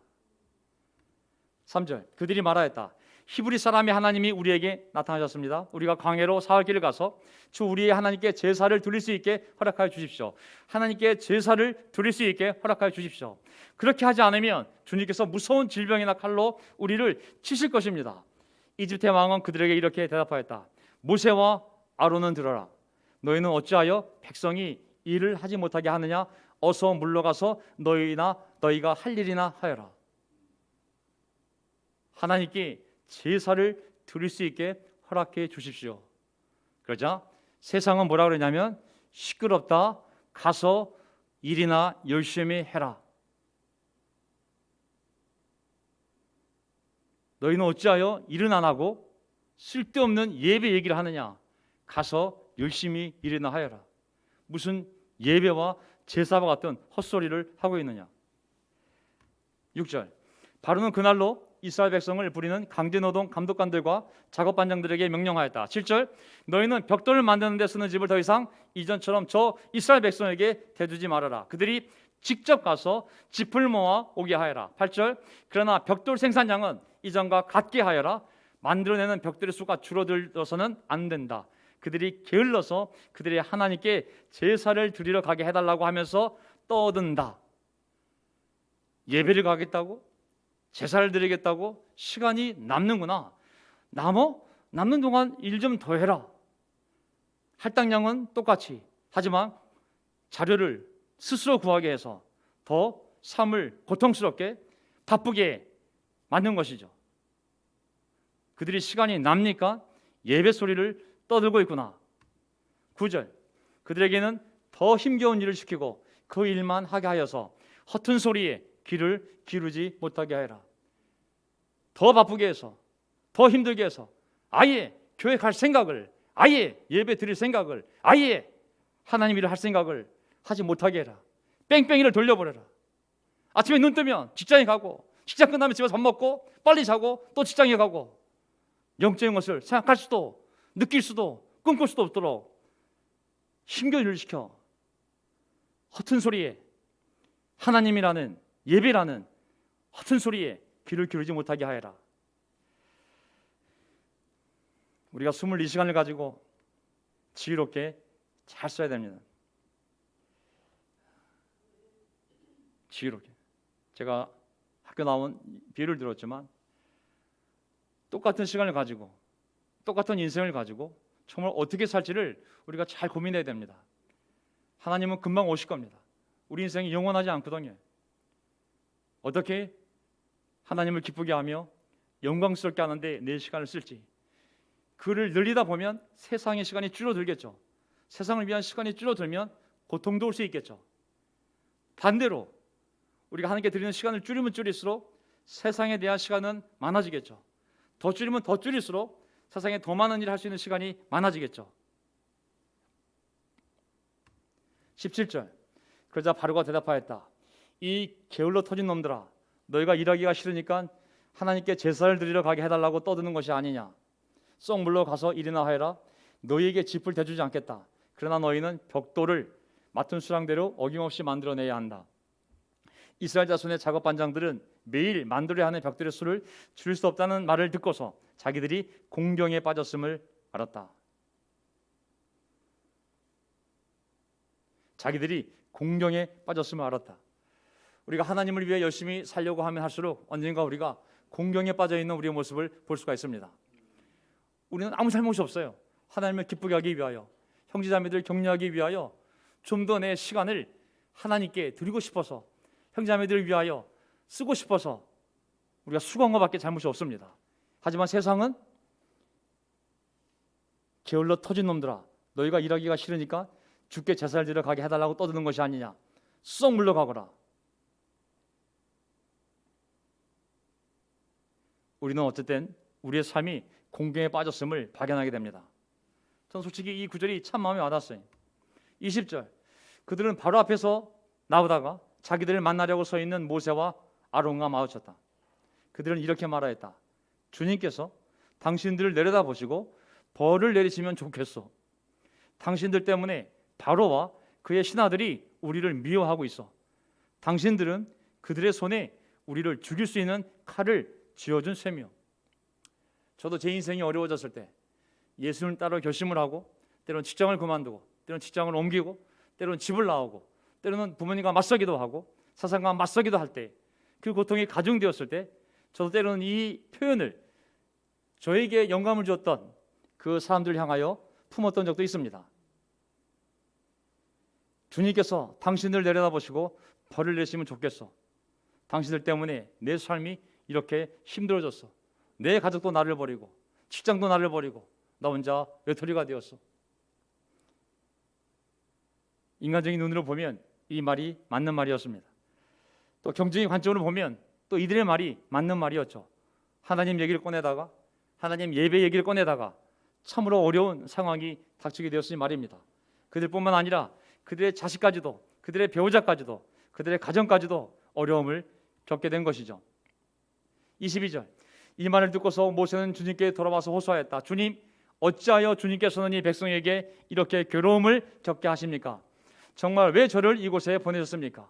3절 그들이 말하였다. 히브리 사람의 하나님이 우리에게 나타나셨습니다. 우리가 광야로 사흘 길을 가서 주 우리의 하나님께 제사를 드릴 수 있게 허락하여 주십시오. 하나님께 제사를 드릴 수 있게 허락하여 주십시오. 그렇게 하지 않으면 주님께서 무서운 질병이나 칼로 우리를 치실 것입니다. 이집트의 왕은 그들에게 이렇게 대답하였다. 모세와 아론은 들어라. 너희는 어찌하여 백성이 일을 하지 못하게 하느냐? 어서 물러가서 너희가 할 일이나 하여라. 하나님께 제사를 드릴 수 있게 허락해 주십시오. 그러자 세상은 뭐라 그러냐면 시끄럽다. 가서 일이나 열심히 해라. 너희는 어찌하여 일은 안 하고 쓸데없는 예배 얘기를 하느냐? 가서 열심히 일이나 하여라. 무슨 예배와 제사와 같은 헛소리를 하고 있느냐? 6절 바로는 그날로 이스라엘 백성을 부리는 강제노동 감독관들과 작업반장들에게 명령하였다. 7절 너희는 벽돌을 만드는 데 쓰는 집을 더 이상 이전처럼 저 이스라엘 백성에게 대두지 말아라. 그들이 직접 가서 짚을 모아 오게 하여라. 8절 그러나 벽돌 생산량은 이전과 같게 하여라. 만들어내는 벽돌의 수가 줄어들어서는 안 된다. 그들이 게을러서 그들의 하나님께 제사를 드리러 가게 해달라고 하면서 떠든다. 예배를 가겠다고? 제사를 드리겠다고? 시간이 남는구나. 남는 동안 일 좀 더 해라. 할당량은 똑같이. 하지만 자료를 스스로 구하게 해서 더 삶을 고통스럽게 바쁘게 만든 것이죠. 그들이 시간이 남니까 예배 소리를 떠들고 있구나. 9절 그들에게는 더 힘겨운 일을 시키고 그 일만 하게 하여서 허튼 소리에 귀를 기르지 못하게 하여라. 더 바쁘게 해서 더 힘들게 해서 아예 교회 갈 생각을, 아예 예배 드릴 생각을, 아예 하나님 일을 할 생각을 하지 못하게 해라. 뺑뺑이를 돌려버려라. 아침에 눈 뜨면 직장에 가고 직장 끝나면 집에서 밥 먹고 빨리 자고 또 직장에 가고 영적인 것을 생각할 수도 느낄 수도 꿈꿀 수도 없도록 힘겨운 일을 시켜 허튼 소리에 하나님이라는 예배라는 허튼 소리에 귀를 기울이지 못하게 하여라. 우리가 24시간을 가지고 지혜롭게 잘 써야 됩니다. 지혜롭게. 제가 학교 나온 비유를 들었지만 똑같은 시간을 가지고 똑같은 인생을 가지고 정말 어떻게 살지를 우리가 잘 고민해야 됩니다. 하나님은 금방 오실 겁니다. 우리 인생이 영원하지 않거든요. 어떻게 하나님을 기쁘게 하며 영광스럽게 하는데 내 시간을 쓸지. 그를 늘리다 보면 세상의 시간이 줄어들겠죠. 세상을 위한 시간이 줄어들면 고통도 올 수 있겠죠. 반대로 우리가 하나님께 드리는 시간을 줄이면 줄일수록 세상에 대한 시간은 많아지겠죠. 더 줄이면 더 줄일수록 세상에 더 많은 일을 할 수 있는 시간이 많아지겠죠. 17절 그러자 바로가 대답하였다. 이 게을러 터진 놈들아, 너희가 일하기가 싫으니까 하나님께 제사를 드리러 가게 해달라고 떠드는 것이 아니냐. 쏙 물러가서 일이나 하여라. 너희에게 짚을 대주지 않겠다. 그러나 너희는 벽돌을 맡은 수량대로 어김없이 만들어내야 한다. 이스라엘 자손의 작업 반장들은 매일 만들어야 하는 벽돌의 수를 줄일 수 없다는 말을 듣고서 자기들이 공경에 빠졌음을 알았다. 자기들이 공경에 빠졌음을 알았다. 우리가 하나님을 위해 열심히 살려고 하면 할수록 언젠가 우리가 공경에 빠져 있는 우리의 모습을 볼 수가 있습니다. 우리는 아무 잘못이 없어요. 하나님을 기쁘게 하기 위하여, 형제자매들 격려하기 위하여 좀 더 내 시간을 하나님께 드리고 싶어서, 형제자매들을 위하여 쓰고 싶어서 우리가 수고한 것밖에 잘못이 없습니다. 하지만 세상은 게을러 터진 놈들아, 너희가 일하기가 싫으니까 주께 제사를 드려 가게 해달라고 떠드는 것이 아니냐. 쏙 물러가거라. 우리는 어쨌든 우리의 삶이 공경에 빠졌음을 발견하게 됩니다. 저는 솔직히 이 구절이 참 마음에 와닿았어요. 20절 그들은 바로 앞에서 나오다가 자기들을 만나려고 서 있는 모세와 아론과 마주쳤다. 그들은 이렇게 말하였다. 주님께서 당신들을 내려다보시고 벌을 내리시면 좋겠소. 당신들 때문에 바로와 그의 신하들이 우리를 미워하고 있어. 당신들은 그들의 손에 우리를 죽일 수 있는 칼을 쥐어준 셈이요. 저도 제 인생이 어려워졌을 때 예수님을 따라 결심을 하고 때로는 직장을 그만두고 때로는 직장을 옮기고 때로는 집을 나오고 때로는 부모님과 맞서기도 하고 사상과 맞서기도 할 때 그 고통이 가중되었을 때 저도 때로는 이 표현을 저에게 영감을 주었던 그 사람들을 향하여 품었던 적도 있습니다. 주님께서 당신들 내려다보시고 벌을 내시면 좋겠어. 당신들 때문에 내 삶이 이렇게 힘들어졌어. 내 가족도 나를 버리고 직장도 나를 버리고 나 혼자 외톨이가 되었어. 인간적인 눈으로 보면 이 말이 맞는 말이었습니다. 또 경쟁의 관점으로 보면 또 이들의 말이 맞는 말이었죠. 하나님 얘기를 꺼내다가 하나님 예배 얘기를 꺼내다가 참으로 어려운 상황이 닥치게 되었으니 말입니다. 그들뿐만 아니라 그들의 자식까지도 그들의 배우자까지도 그들의 가정까지도 어려움을 겪게 된 것이죠. 22절 이 말을 듣고서 모세는 주님께 돌아와서 호소하였다. 주님 어찌하여 주님께서는 이 백성에게 이렇게 괴로움을 겪게 하십니까? 정말 왜 저를 이곳에 보내셨습니까?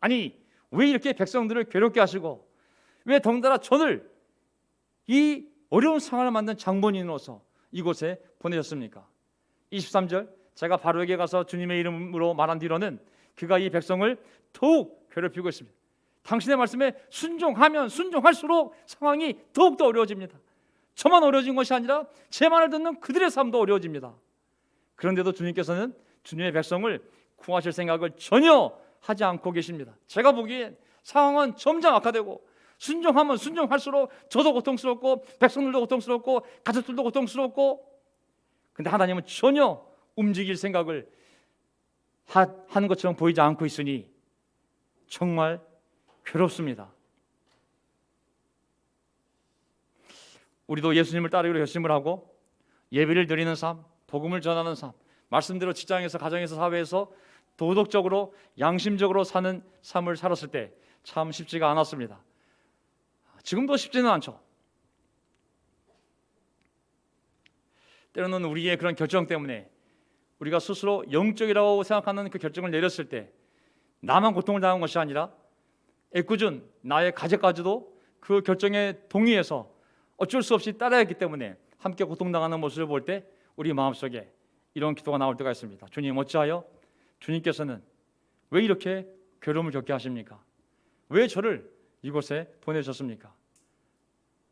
아니 왜 이렇게 백성들을 괴롭게 하시고 왜 덩달아 저를 이 어려운 상황을 만든 장본인으로서 이곳에 보내셨습니까? 23절 제가 바로에게 가서 주님의 이름으로 말한 뒤로는 그가 이 백성을 더욱 괴롭히고 있습니다. 당신의 말씀에 순종하면 순종할수록 상황이 더욱더 어려워집니다. 저만 어려워진 것이 아니라 제 말을 듣는 그들의 삶도 어려워집니다. 그런데도 주님께서는 주님의 백성을 구하실 생각을 전혀 하지 않고 계십니다. 제가 보기엔 상황은 점점 악화되고 순종하면 순종할수록 저도 고통스럽고 백성들도 고통스럽고 가족들도 고통스럽고 근데 하나님은 전혀 움직일 생각을 하는 것처럼 보이지 않고 있으니 정말 괴롭습니다. 우리도 예수님을 따르기로 결심을 하고 예배를 드리는 삶, 복음을 전하는 삶, 말씀대로 직장에서 가정에서 사회에서 도덕적으로 양심적으로 사는 삶을 살았을 때 참 쉽지가 않았습니다. 지금도 쉽지는 않죠. 때로는 우리의 그런 결정 때문에 우리가 스스로 영적이라고 생각하는 그 결정을 내렸을 때 나만 고통을 당한 것이 아니라 애꿎은 나의 가족까지도 그 결정에 동의해서 어쩔 수 없이 따라야 했기 때문에 함께 고통당하는 모습을 볼 때 우리 마음속에 이런 기도가 나올 때가 있습니다. 주님 어찌하여 주님께서는 왜 이렇게 괴로움을 겪게 하십니까? 왜 저를 이곳에 보내셨습니까?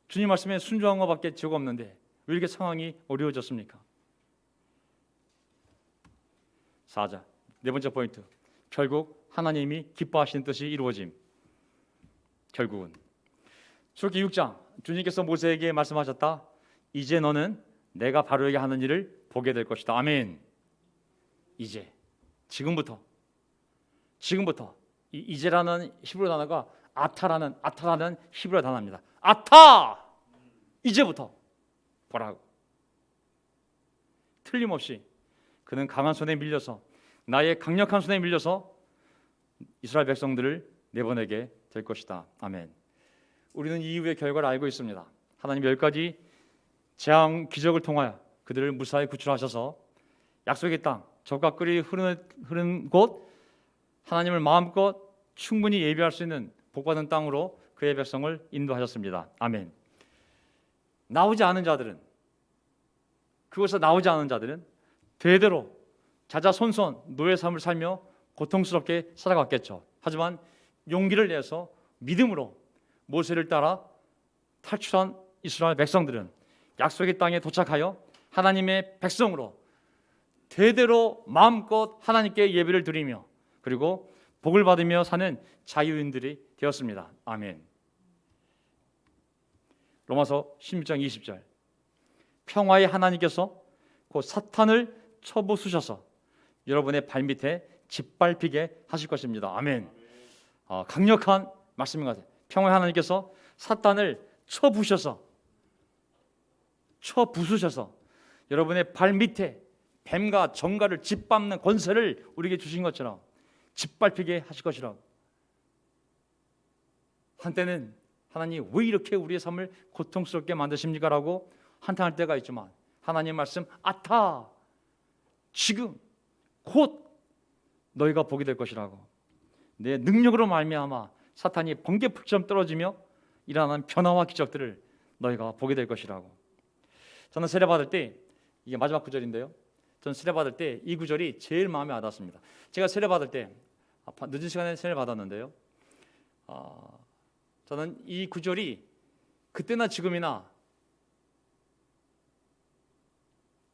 주님 말씀에 순종한 것밖에 지가 없는데 왜 이렇게 상황이 어려워졌습니까? 4자 네 번째 포인트 결국 하나님이 기뻐하시는 뜻이 이루어짐. 결국은 출애굽기 6장 주님께서 모세에게 말씀하셨다. 이제 너는 내가 바로에게 하는 일을 보게 될 것이다. 아멘. 이제 지금부터 이 이제라는 히브리 단어가 아타라는 히브리 단어입니다. 아타 이제부터 보라고. 틀림없이 그는 강한 손에 밀려서 나의 강력한 손에 밀려서 이스라엘 백성들을 내보내게 될 것이다. 아멘. 우리는 이 이후의 결과를 알고 있습니다. 하나님 10가지 재앙 기적을 통하여 그들을 무사히 구출하셔서 약속의 땅 젖과 꿀이 흐르는 곳 하나님을 마음껏 충분히 예배할 수 있는 복받은 땅으로 그의 백성을 인도하셨습니다. 아멘. 나오지 않은 자들은 그곳에서 나오지 않은 자들은 대대로 자자손손 노예 삶을 살며 고통스럽게 살아갔겠죠. 하지만 용기를 내서 믿음으로 모세를 따라 탈출한 이스라엘 백성들은 약속의 땅에 도착하여 하나님의 백성으로 대대로 마음껏 하나님께 예배를 드리며 그리고 복을 받으며 사는 자유인들이 되었습니다. 아멘. 로마서 16장 20절 평화의 하나님께서 곧 사탄을 쳐부수셔서 여러분의 발밑에 짓밟히게 하실 것입니다. 아멘. 강력한 말씀인 것 같아요. 평화의 하나님께서 사탄을 쳐부셔서 여러분의 발밑에 뱀과 정갈을 짓밟는 권세를 우리에게 주신 것처럼 짓밟히게 하실 것이라고. 한때는 하나님 왜 이렇게 우리의 삶을 고통스럽게 만드십니까? 라고 한탄할 때가 있지만 하나님 말씀 아타 지금 곧 너희가 보게 될 것이라고. 내 능력으로 말미암아 사탄이 번개불처럼 떨어지며 일어나는 변화와 기적들을 너희가 보게 될 것이라고. 저는 세례받을 때, 이게 마지막 구절인데요, 저는 세례받을 때 이 구절이 제일 마음에 와닿았습니다. 제가 세례받을 때 늦은 시간에 세례받았는데요, 저는 이 구절이 그때나 지금이나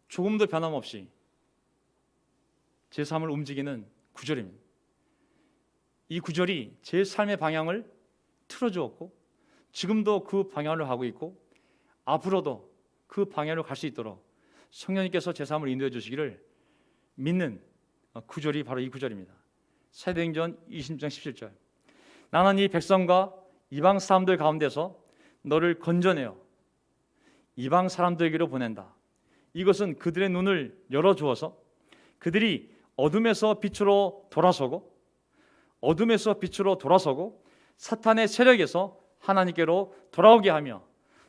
조금도 변함없이 제 삶을 움직이는 구절입니다. 이 구절이 제 삶의 방향을 틀어주었고, 지금도 그 방향을 가고 있고, 앞으로도 그 방향으로 갈 수 있도록 성령님께서 제 삶을 인도해 주시기를 믿는 구절이 바로 이 구절입니다. 사도행전 20장 17절. 나는 이 백성과 이방 사람들 가운데서 너를 건져내어 이방 사람들에게로 보낸다. 이것은 그들의 눈을 열어주어서 그들이 어둠에서 빛으로 돌아서고 사탄의 세력에서 하나님께로 돌아오게 하며,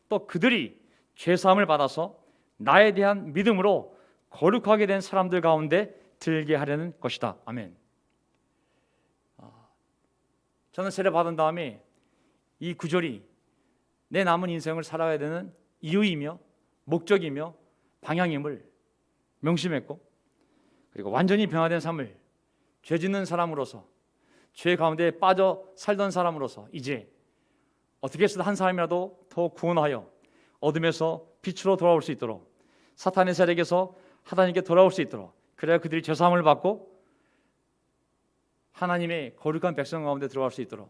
또 그들이 죄사함을 받아서 나에 대한 믿음으로 거룩하게 된 사람들 가운데 들게 하려는 것이다. 아멘. 저는 세례 받은 다음에 이 구절이 내 남은 인생을 살아야 되는 이유이며 목적이며 방향임을 명심했고, 그리고 완전히 변화된 삶을, 죄 짓는 사람으로서, 죄 가운데 빠져 살던 사람으로서 이제 어떻게 해서 한 사람이라도 더 구원하여 어둠에서 빛으로 돌아올 수 있도록, 사탄의 세력에서 하나님께 돌아올 수 있도록, 그래야 그들이 죄사함을 받고 하나님의 거룩한 백성 가운데 들어갈 수 있도록,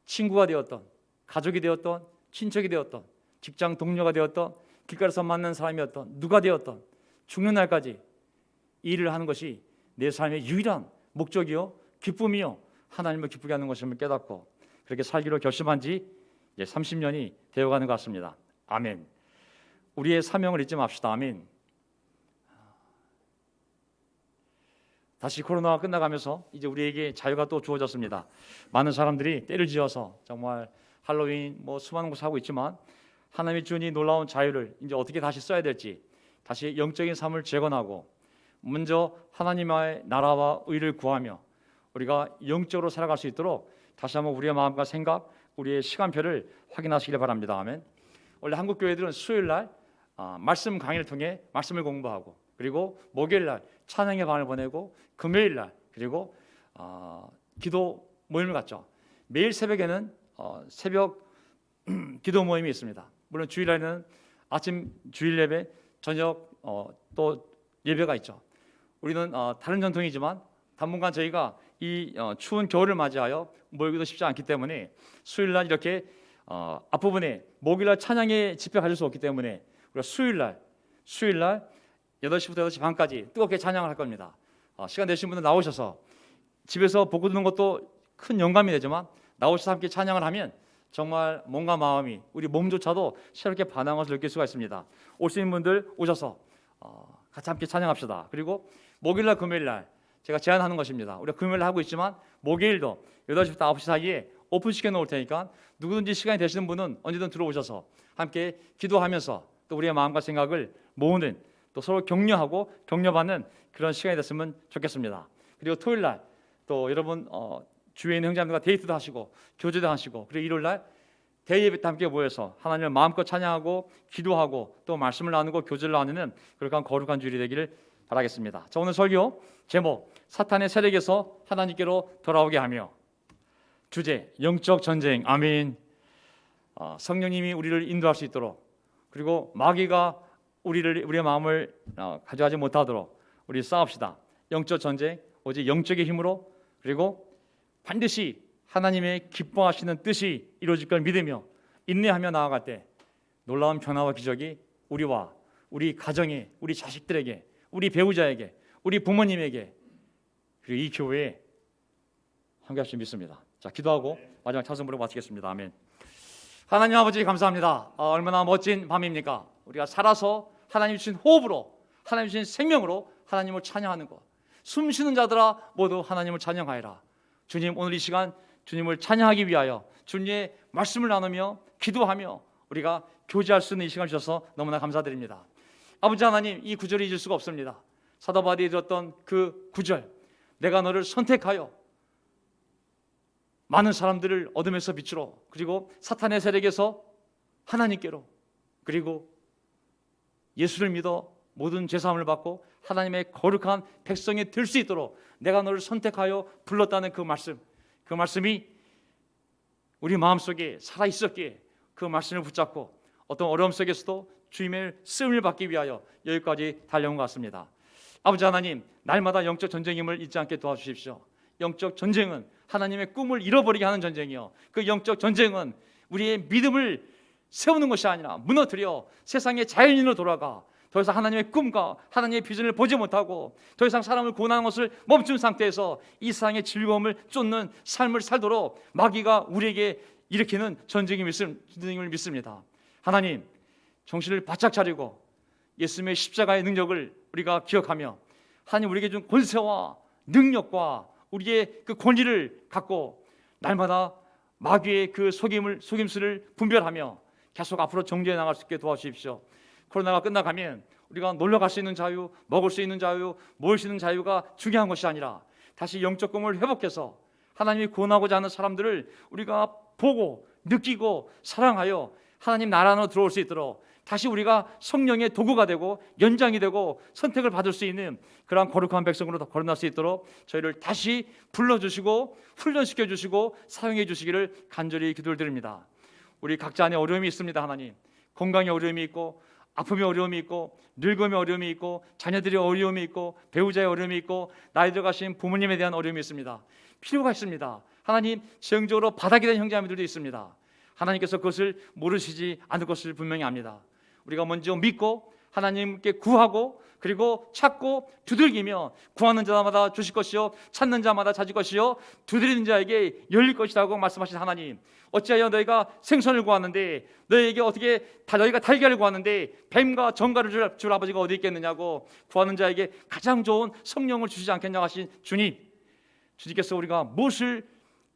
친구가 되었던, 가족이 되었던, 친척이 되었던, 직장 동료가 되었던, 길가에서 만난 사람이었던, 누가 되었던, 죽는 날까지 이 일을 하는 것이 내 삶의 유일한 목적이요 기쁨이요 하나님을 기쁘게 하는 것임을 깨닫고 그렇게 살기로 결심한 지 이제 30년이 되어가는 것 같습니다. 아멘. 우리의 사명을 잊지 맙시다. 아멘. 다시 코로나가 끝나가면서 이제 우리에게 자유가 또 주어졌습니다. 많은 사람들이 때를 지어서 정말 할로윈 수많은 곳을 하고 있지만, 하나님이 주신 이 놀라운 자유를 이제 어떻게 다시 써야 될지, 다시 영적인 삶을 재건하고 먼저 하나님의 나라와 의를 구하며 우리가 영적으로 살아갈 수 있도록 다시 한번 우리의 마음과 생각, 우리의 시간표를 확인하시길 바랍니다. 아멘. 원래 한국 교회들은 수요일 날 말씀 강의를 통해 말씀을 공부하고, 그리고 목요일 날 찬양의 밤을 보내고, 금요일 날 그리고 기도 모임을 갖죠. 매일 새벽에는 새벽 기도 모임이 있습니다. 물론 주일날에는 아침 주일 예배, 저녁 또 예배가 있죠. 우리는 다른 전통이지만 당분간 저희가 이 추운 겨울을 맞이하여 모이기도 쉽지 않기 때문에 수요일날 이렇게 앞부분에 목요일날 찬양의 집회 가질 수 없기 때문에 우리가 수요일날 8시부터 8시 반까지 뜨겁게 찬양을 할 겁니다. 시간 되신 분들 나오셔서 집에서 보고 듣는 것도 큰 영감이 되지만 나오셔서 함께 찬양을 하면 정말 몸과 마음이, 우리 몸조차도 새롭게 반응한 것을 느낄 수가 있습니다. 오시는 분들 오셔서 같이 함께 찬양합시다. 그리고 목요일날 금요일날 제가 제안하는 것입니다. 우리가 금요일 하고 있지만 목요일도 8시부터 9시 사이에 오픈시켜 놓을 테니까 누구든지 시간이 되시는 분은 언제든 들어오셔서 함께 기도하면서 또 우리의 마음과 생각을 모으는, 또 서로 격려하고 격려받는 그런 시간이 됐으면 좋겠습니다. 그리고 토요일날 또 여러분 주위에 있는 형제님들과 데이트도 하시고 교제도 하시고, 그리고 일요일날 대예배 때 함께 모여서 하나님을 마음껏 찬양하고 기도하고 또 말씀을 나누고 교제를 나누는 그런 거룩한 주일이 되기를 바라겠습니다. 자, 오늘 설교 제목, 사탄의 세력에서 하나님께로 돌아오게 하며, 주제 영적 전쟁. 아멘. 성령님이 우리를 인도할 수 있도록, 그리고 마귀가 우리의 마음을 가져가지 못하도록 우리 싸웁시다. 영적 전쟁, 오직 영적의 힘으로, 그리고 반드시 하나님의 기뻐하시는 뜻이 이루어질 걸 믿으며 인내하며 나아갈 때 놀라운 변화와 기적이 우리와 우리 가정에, 우리 자식들에게, 우리 배우자에게, 우리 부모님에게, 그리고 이 교회에 함께할 수 믿습니다. 자, 기도하고 마지막 찬송부로 마치겠습니다. 아멘. 하나님 아버지 감사합니다. 얼마나 멋진 밤입니까? 우리가 살아서 하나님 주신 호흡으로, 하나님 주신 생명으로 하나님을 찬양하는 것. 숨 쉬는 자들아 모두 하나님을 찬양하여라. 주님, 오늘 이 시간 주님을 찬양하기 위하여 주님의 말씀을 나누며 기도하며 우리가 교제할 수 있는 이 시간을 주셔서 너무나 감사드립니다. 아버지 하나님, 이 구절을 잊을 수가 없습니다. 사도 바울이 들었던 그 구절, 내가 너를 선택하여 많은 사람들을 어둠에서 빛으로, 그리고 사탄의 세력에서 하나님께로, 그리고 예수를 믿어 모든 죄사함을 받고 하나님의 거룩한 백성이 될 수 있도록 내가 너를 선택하여 불렀다는 그 말씀, 그 말씀이 우리 마음속에 살아있었기에 그 말씀을 붙잡고 어떤 어려움 속에서도 주님의 쓰임을 받기 위하여 여기까지 달려온 것 같습니다. 아버지 하나님, 날마다 영적 전쟁임을 잊지 않게 도와주십시오. 영적 전쟁은 하나님의 꿈을 잃어버리게 하는 전쟁이요, 그 영적 전쟁은 우리의 믿음을 세우는 것이 아니라 무너뜨려 세상의 자연인으로 돌아가 더 이상 하나님의 꿈과 하나님의 비전을 보지 못하고 더 이상 사람을 고난하는 것을 멈춘 상태에서 이 세상의 즐거움을 쫓는 삶을 살도록 마귀가 우리에게 일으키는 전쟁임을 믿습니다. 하나님, 정신을 바짝 차리고 예수님의 십자가의 능력을 우리가 기억하며 하나님 우리에게 준 권세와 능력과 우리의 그 권위를 갖고 날마다 마귀의 그 속임수를 분별하며 계속 앞으로 정죄해 나갈 수 있게 도와주십시오. 코로나가 끝나가면 우리가 놀러 갈 수 있는 자유, 먹을 수 있는 자유, 모일 수 있는 자유가 중요한 것이 아니라 다시 영적 꿈을 회복해서 하나님이 구원하고자 하는 사람들을 우리가 보고 느끼고 사랑하여 하나님 나라 안으로 들어올 수 있도록 다시 우리가 성령의 도구가 되고 연장이 되고 선택을 받을 수 있는 그러한 거룩한 백성으로 거듭날 수 있도록 저희를 다시 불러주시고 훈련시켜 주시고 사용해 주시기를 간절히 기도를 드립니다. 우리 각자 안에 어려움이 있습니다. 하나님, 건강에 어려움이 있고 아픔의 어려움이 있고 늙음의 어려움이 있고 자녀들의 어려움이 있고 배우자의 어려움이 있고 나이 들어가신 부모님에 대한 어려움이 있습니다. 필요가 있습니다. 하나님, 재정적으로 바닥이 된 형제자매들도 있습니다. 하나님께서 그것을 모르시지 않을 것을 분명히 압니다. 우리가 먼저 믿고 하나님께 구하고 그리고 찾고 두들기며 구하는 자마다 주실 것이요 찾는 자마다 찾을 것이요 두드리는 자에게 열릴 것이라고 말씀하신 하나님, 어찌하여 너희가 생선을 구하는데 너희에게 어떻게 너희가 달걀을 구하는데 뱀과 정갈을 줄 아버지가 어디 있겠느냐고, 구하는 자에게 가장 좋은 성령을 주시지 않겠냐고 하신 주님, 주님께서 우리가 무엇을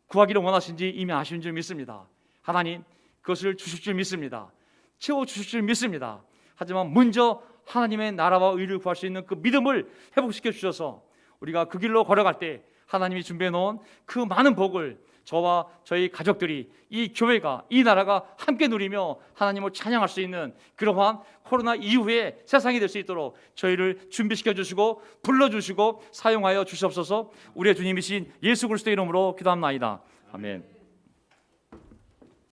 구하기를 원하시는지 이미 아시는 줄 믿습니다. 하나님, 그것을 주실 줄 믿습니다. 채워주실 줄 믿습니다. 하지만 먼저 하나님의 나라와 의를 구할 수 있는 그 믿음을 회복시켜 주셔서 우리가 그 길로 걸어갈 때 하나님이 준비해 놓은 그 많은 복을 저와 저희 가족들이, 이 교회가, 이 나라가 함께 누리며 하나님을 찬양할 수 있는 그러한 코로나 이후의 세상이 될 수 있도록 저희를 준비시켜 주시고 불러주시고 사용하여 주시옵소서. 우리의 주님이신 예수 그리스도의 이름으로 기도합나이다. 아멘.